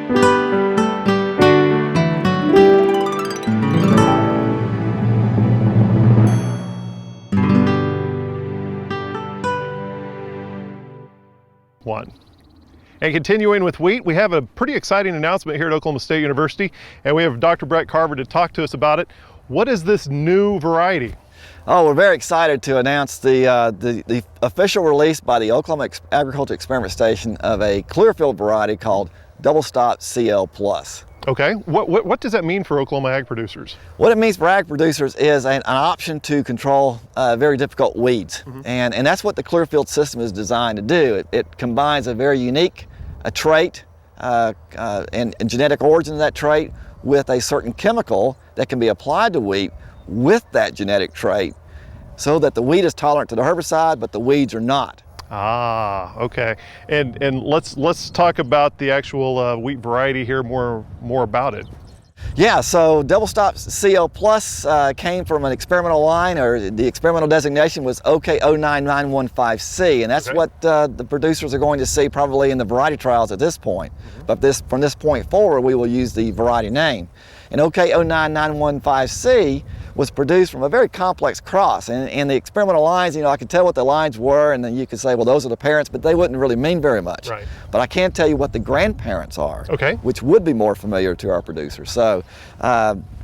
One. And continuing with wheat, we have a pretty exciting announcement here at Oklahoma State University, and we have Dr. Brett Carver to talk to us about it. What is this new variety? Oh, we're very excited to announce the official release by the Oklahoma Agriculture Experiment Station of a clearfield variety called Doublestop CL+. Okay, what does that mean for Oklahoma ag producers? What it means for ag producers is an option to control very difficult weeds. And that's what the clearfield system is designed to do. It combines a very unique trait and genetic origin of that trait with a certain chemical that can be applied to wheat with that genetic trait so that the wheat is tolerant to the herbicide, but the weeds are not. Ah, okay. And let's talk about the actual wheat variety here, more about it. Yeah, so Doublestop CL+ came from an experimental line, or the experimental designation was OK09915C, and that's what the producers are going to see probably in the variety trials at this point. But from this point forward, we will use the variety name. And OK09915C was produced from a very complex cross. And the experimental lines, I could tell what the lines were, and then you could say, well, those are the parents, but they wouldn't really mean very much. Right. But I can tell you what the grandparents are, which would be more familiar to our producers. So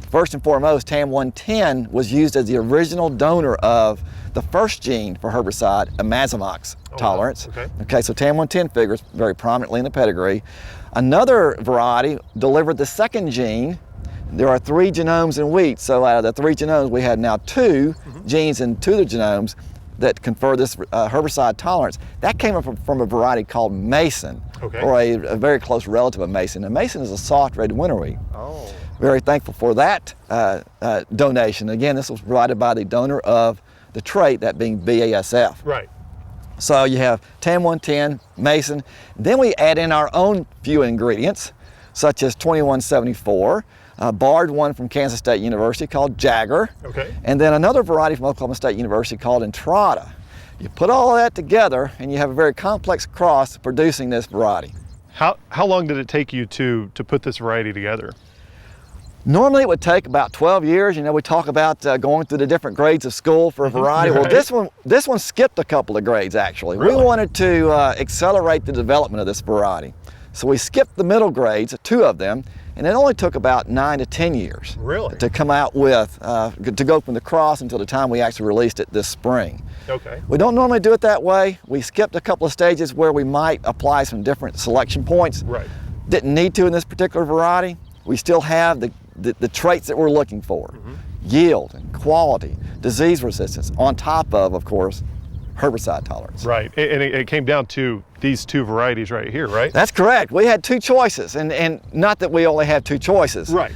first and foremost, TAM 110 was used as the original donor of the first gene for herbicide, Imazamox tolerance. Wow. Okay, so TAM 110 figures very prominently in the pedigree. Another variety delivered the second gene. There are 3 genomes in wheat, so out of the 3 genomes, we had now 2 genes in 2 of the genomes that confer this herbicide tolerance. That came from a variety called Mason, or a very close relative of Mason. And Mason is a soft red winter wheat. Oh. Very thankful for that donation. Again, this was provided by the donor of the trait, that being BASF. Right. So you have TAM 110, Mason. Then we add in our own few ingredients, such as 2174. Barred one from Kansas State University called Jagger, and then another variety from Oklahoma State University called Entrada. You put all of that together and you have a very complex cross producing this variety. How long did it take you to put this variety together? Normally it would take about 12 years. We talk about going through the different grades of school for a variety. Well, this one skipped a couple of grades actually. Really? We wanted to accelerate the development of this variety. So we skipped the middle grades, 2 of them, and it only took about 9 to 10 years to come out with, to go from the cross until the time we actually released it this spring. Okay. We don't normally do it that way. We skipped a couple of stages where we might apply some different selection points. Right. Didn't need to in this particular variety. We still have the traits that we're looking for. Yield and quality, disease resistance, on top of course, herbicide tolerance. Right, and it came down to these 2 varieties right here, right? That's correct. We had 2 choices, and not that we only had 2 choices. Right.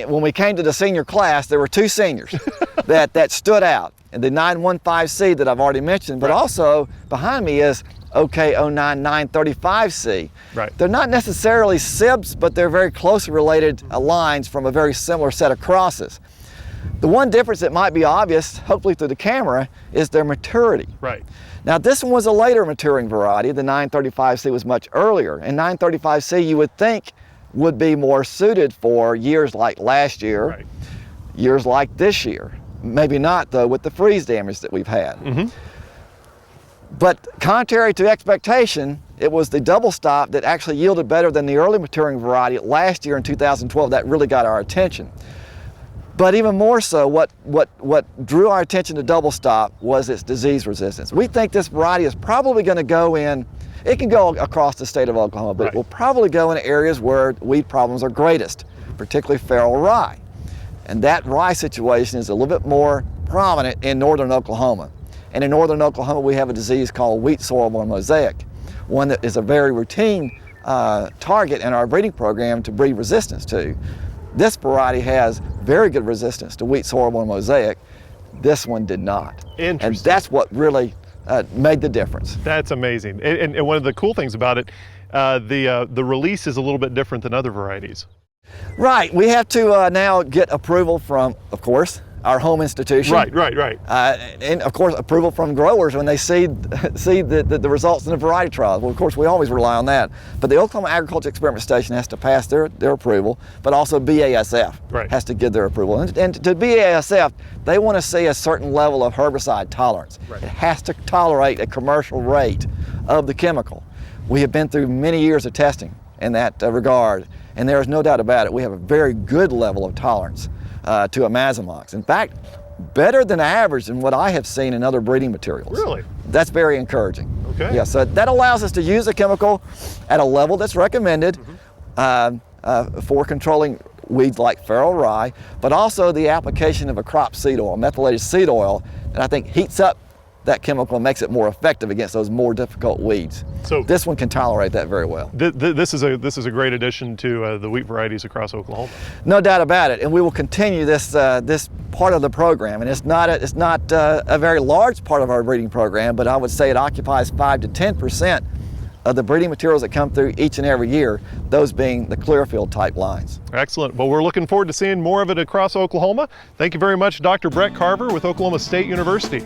When we came to the senior class, there were 2 seniors that stood out. And the 915C that I've already mentioned, but also behind me is OK09935C. Right. They're not necessarily SIBs, but they're very closely related lines from a very similar set of crosses. The one difference that might be obvious, hopefully through the camera, is their maturity. Right. Now this one was a later maturing variety. The 935C was much earlier. And 935C you would think would be more suited for years like last year, years like this year. Maybe not though with the freeze damage that we've had. But contrary to expectation, it was the Doublestop that actually yielded better than the early maturing variety last year in 2012 that really got our attention. But even more so, what drew our attention to Doublestop was its disease resistance. We think this variety is probably going to go in, it can go across the state of Oklahoma, but it will probably go in areas where weed problems are greatest, particularly feral rye. And that rye situation is a little bit more prominent in northern Oklahoma. And in northern Oklahoma, we have a disease called wheat sorrelborn mosaic, one that is a very routine target in our breeding program to breed resistance to. This variety has very good resistance to wheat sorrelborn mosaic. This one did not. Interesting. And that's what really made the difference. That's amazing. And one of the cool things about it, the release is a little bit different than other varieties. Right. We have to now get approval from, of course, our home institution. Right. And of course, approval from growers when they see the results in the variety trials. Well, of course, we always rely on that. But the Oklahoma Agriculture Experiment Station has to pass their approval, but also BASF has to give their approval. And to BASF, they want to see a certain level of herbicide tolerance. It has to tolerate a commercial rate of the chemical. We have been through many years of testing in that regard, and there is no doubt about it, we have a very good level of tolerance to Imazamox. In fact, better than average in what I have seen in other breeding materials. Really? That's very encouraging. Okay. Yeah, so that allows us to use the chemical at a level that's recommended for controlling weeds like feral rye, but also the application of a crop seed oil, methylated seed oil, that I think heats up that chemical and makes it more effective against those more difficult weeds. So this one can tolerate that very well. This is a great addition to the wheat varieties across Oklahoma. No doubt about it, and we will continue this this part of the program. And it's not a very large part of our breeding program, but I would say it occupies 5 to 10% of the breeding materials that come through each and every year, those being the Clearfield type lines. Excellent. Well, we're looking forward to seeing more of it across Oklahoma. Thank you very much, Dr. Brett Carver with Oklahoma State University.